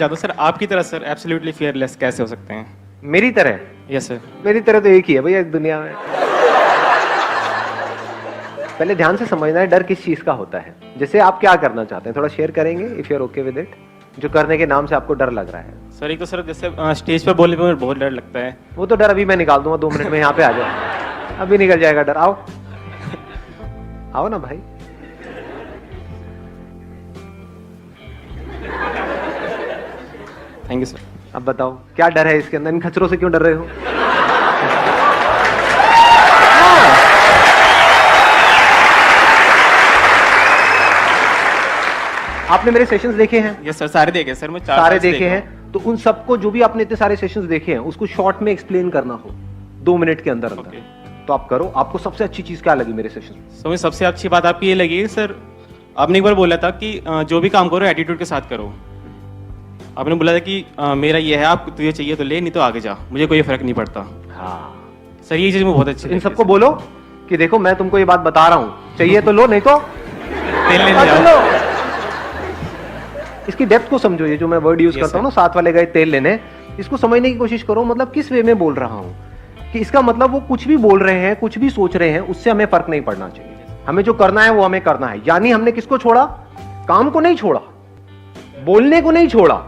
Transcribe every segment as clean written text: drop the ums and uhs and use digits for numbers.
जादू सर, आपकी तरह सर एब्सोल्युटली फियरलेस कैसे हो सकते हैं? मेरी तरह? Yes sir. मेरी तरह तो एक ही है भैया इस दुनिया में। पहले ध्यान से समझना है डर किस चीज का होता है। जैसे आप क्या करना चाहते हैं, थोड़ा शेयर करेंगे if you are okay with it, जो करने के नाम से आपको डर लग रहा है। सर एक तो सर जैसे स्टेज पर बोलने में मुझे बहुत डर लगता है। वो तो डर अभी मैं निकाल दूंगा, 2 मिनट में यहाँ पे आ जाओ, अभी निकल जाएगा डर। आओ आओ ना भाई। Thank you sir. अब बताओ क्या डर है इसके अंदर, इन खचरों से क्यों डर रहे हो? आपने मेरे सेशंस देखे हैं? यस सर, सारे देखे सर, मैं सारे देखे हैं। तो उन सबको, जो भी आपने इतने सारे सेशंस देखे हैं, उसको शॉर्ट में एक्सप्लेन करना हो 2 मिनट के अंदर अंदर, तो आप करो। आपको सबसे अच्छी चीज क्या लगी मेरे सेशन में? मुझे सबसे अच्छी बात आपकी ये लगी सर, आपने एक बार बोला था कि जो भी काम करो एटीट्यूड के साथ करो। आपने बोला था कि मेरा ये है, आप तुझे चाहिए तो ले, नहीं तो आगे जा, मुझे कोई फर्क नहीं पड़ता। हाँ सर ये चीज मुझे बहुत अच्छी लगी। इन सबको बोलो कि देखो मैं तुमको ये बात बता रहा हूं, चाहिए तो लो, नहीं तो तेल लेने जाओ। इसकी डेप्थ को समझो। ये जो मैं वर्ड यूज करता हूँ ना, 7 वाले गए तेल लेने, इसको समझने की कोशिश करो। मतलब किस वे में बोल रहा हूं, कि इसका मतलब वो कुछ भी बोल रहे हैं, कुछ भी सोच रहे हैं, उससे हमें फर्क नहीं पड़ना चाहिए। हमें जो करना है वो हमें करना है। यानी हमने किसको छोड़ा? काम को नहीं छोड़ा, बोलने को नहीं छोड़ा,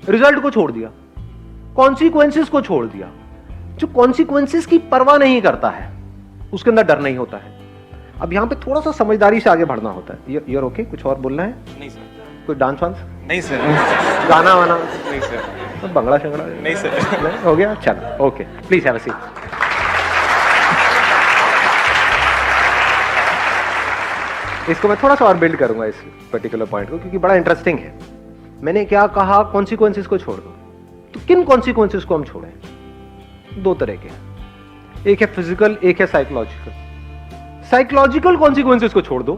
रिजल्ट को छोड़ दिया, कॉन्सिक्वेंसेस को छोड़ दिया। जो कॉन्सिक्वेंसेस की परवाह नहीं करता है उसके अंदर डर नहीं होता है। अब यहां पे थोड़ा सा समझदारी से आगे बढ़ना होता है। You're okay? कुछ और बोलना है? नहीं सर। कोई डांस वांस? नहीं सर। गाना वाना? नहीं सर। तो बंगला शंगड़ा? नहीं सर। नहीं? हो गया, चलो okay, please have a seat. इसको मैं थोड़ा सा और बिल्ड करूंगा इस पर्टिकुलर पॉइंट को, क्योंकि बड़ा इंटरेस्टिंग है। मैंने क्या कहा? कॉन्सिक्वेंसेस को छोड़ दो। तो किन कॉन्सिक्वेंसेस को हम छोड़ें? 2 तरह के हैं, एक है फिजिकल, एक है साइकोलॉजिकल। साइकोलॉजिकल कॉन्सिक्वेंसेस को छोड़ दो,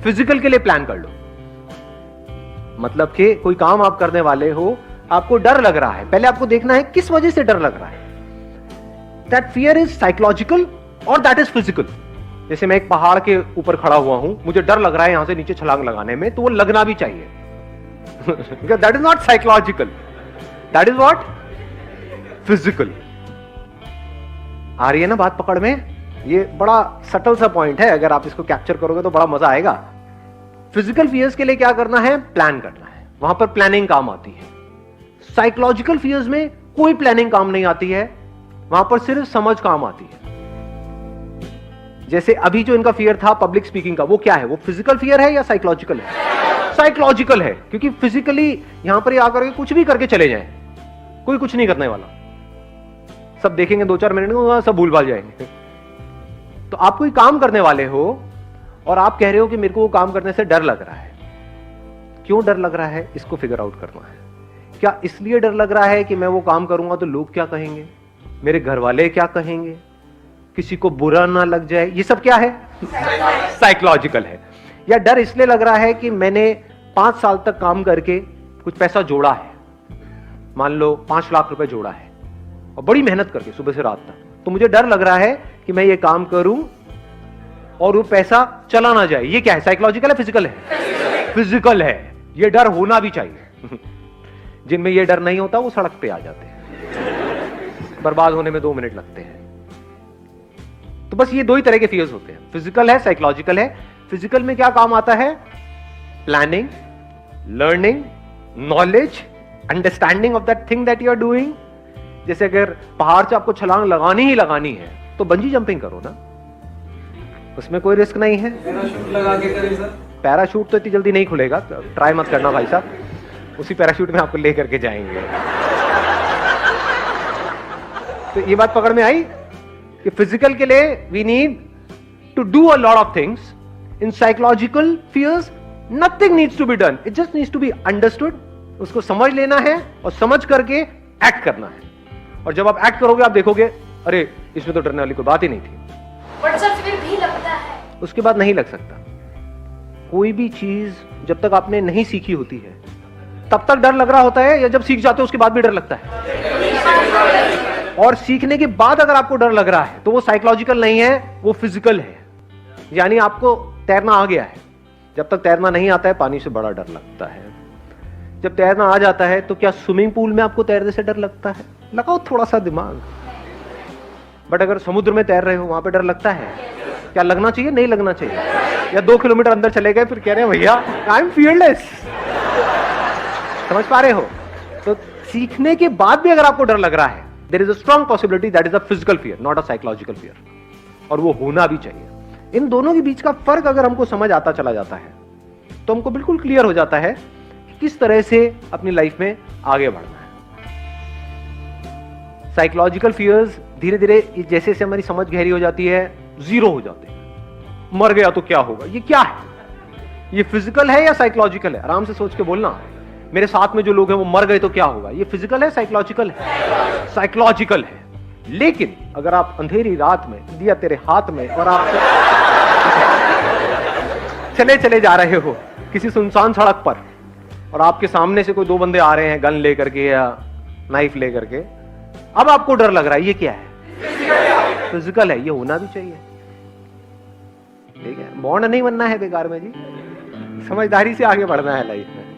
फिजिकल के लिए प्लान कर लो। मतलब कि कोई काम आप करने वाले हो, आपको डर लग रहा है, पहले आपको देखना है किस वजह से डर लग रहा है। दैट फियर इज साइकोलॉजिकल और दैट इज फिजिकल। जैसे मैं एक पहाड़ के ऊपर खड़ा हुआ हूं, मुझे डर लग रहा है यहां से नीचे छलांग लगाने में, तो वो लगना भी चाहिए। That is not psychological, that is what? Physical. आ रही है ना बात पकड़ में? ये बड़ा सटल सा पॉइंट है, अगर आप इसको कैप्चर करोगे तो बड़ा मजा आएगा। फिजिकल फियर्स के लिए क्या करना है? प्लान करना है, वहां पर प्लानिंग काम आती है। साइकोलॉजिकल फियर्स में कोई प्लानिंग काम नहीं आती है, वहां पर सिर्फ समझ काम आती है। जैसे अभी जो इनका फियर था पब्लिक स्पीकिंग का, वो क्या है? वो फिजिकल फियर है या साइकोलॉजिकल है? साइकोलॉजिकल है, क्योंकि फिजिकली यहां पर आकर के कुछ भी करके चले जाएं, कोई कुछ नहीं करने वाला, सब देखेंगे 2-4 मिनट में सब भूल भाल जाएंगे। तो आप कोई काम करने वाले हो और आप कह रहे हो कि मेरे को वो काम करने से डर लग रहा है। क्यों डर लग रहा है, इसको फिगर आउट करना है। क्या इसलिए डर लग रहा है कि मैं वो काम करूंगा तो लोग क्या कहेंगे, मेरे घर वाले क्या कहेंगे, किसी को बुरा ना लग जाए? ये सब क्या है? साइकोलॉजिकल है। या डर इसलिए लग रहा है कि मैंने 5 साल तक काम करके कुछ पैसा जोड़ा है, मान लो 5 लाख रुपए जोड़ा है, और बड़ी मेहनत करके सुबह से रात तक, तो मुझे डर लग रहा है कि मैं ये काम करूं और वो पैसा चला ना जाए। ये क्या है? साइकोलॉजिकल है, फिजिकल है? फिजिकल है। ये डर होना भी चाहिए। जिनमें ये डर नहीं होता वो सड़क पे आ जाते हैं, बर्बाद होने में 2 मिनट लगते हैं। तो बस ये 2 ही तरह के फियर्स होते हैं, फिजिकल है, साइकोलॉजिकल है। फिजिकल में क्या काम आता है? Planning, learning, knowledge, understanding of that thing that you are doing. जैसे अगर पहाड़ से आपको छलांग लगानी ही लगानी है तो बंजी जंपिंग करो ना, उसमें कोई रिस्क नहीं है। पैराशूट लगा के करें सर? पैराशूट तो इतनी जल्दी नहीं खुलेगा, तो ट्राई मत करना भाई साहब, उसी पैराशूट में आपको लेकर के जाएंगे। तो ये बात पकड़ में आई कि फिजिकल के लिए we need to do a lot of things. In psychological fears nothing needs to be done, it just needs to be understood. उसको समझ लेना है और समझ करके एक्ट करना है। और जब आप एक्ट करोगे आप देखोगे अरे इसमें तो डरने वाली कोई बात ही नहीं थी। बट सर फिर भी लगता है, उसके बाद नहीं लग सकता। कोई भी चीज जब तक आपने नहीं सीखी होती है तब तक डर लग रहा होता है, या जब सीख जाते हो उसके बाद भी डर लगता है? और सीखने के बाद अगर आपको डर लग रहा है तो वो साइकोलॉजिकल नहीं है, वो फिजिकल है। यानी आपको तैरना आ गया है, जब तक तैरना नहीं आता है पानी से बड़ा डर लगता है। जब तैरना आ जाता है तो क्या स्विमिंग पूल में आपको तैरने से डर लगता है? लगाओ थोड़ा सा दिमाग। बट अगर समुद्र में तैर रहे हो, वहां पे डर लगता है? क्या लगना चाहिए? नहीं लगना चाहिए। या 2 किलोमीटर अंदर चले गए, फिर कह रहे हैं भैया आई एम फियरलेस। समझ पा रहे हो? तो सीखने के बाद भी अगर आपको डर लग रहा है, there is a strong possibility that is a physical fear, not a psychological fear, और वो होना भी चाहिए। इन दोनों के बीच का फर्क अगर हमको समझ आता चला जाता है तो हमको बिल्कुल क्लियर हो जाता है कि किस तरह से अपनी लाइफ में आगे बढ़ना है। साइकोलॉजिकल फियर्स धीरे धीरे जैसे जैसे हमारी समझ गहरी हो जाती है, जीरो हो जाते हैं। मर गया तो क्या होगा? ये क्या है? ये फिजिकल है या साइकोलॉजिकल है? आराम से सोच के बोलना। मेरे साथ में जो लोग हैं वो मर गए तो क्या होगा? ये फिजिकल है साइकोलॉजिकल है? साइकोलॉजिकल है। लेकिन अगर आप अंधेरी रात में, दिया तेरे हाथ में, और आप चले चले जा रहे हो किसी सुनसान सड़क पर, और आपके सामने से कोई 2 बंदे आ रहे हैं गन लेकर के या नाइफ लेकर के, अब आपको डर लग रहा है, ये क्या है? फिजिकल है। ये होना भी चाहिए, ठीक है? बॉन्ड नहीं बनना है बेकार में जी, समझदारी से आगे बढ़ना है लाइफ में।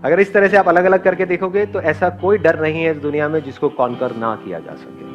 अगर इस तरह से आप अलग अलग करके देखोगे तो ऐसा कोई डर नहीं है इस दुनिया में जिसको कॉन्कर ना किया जा सके।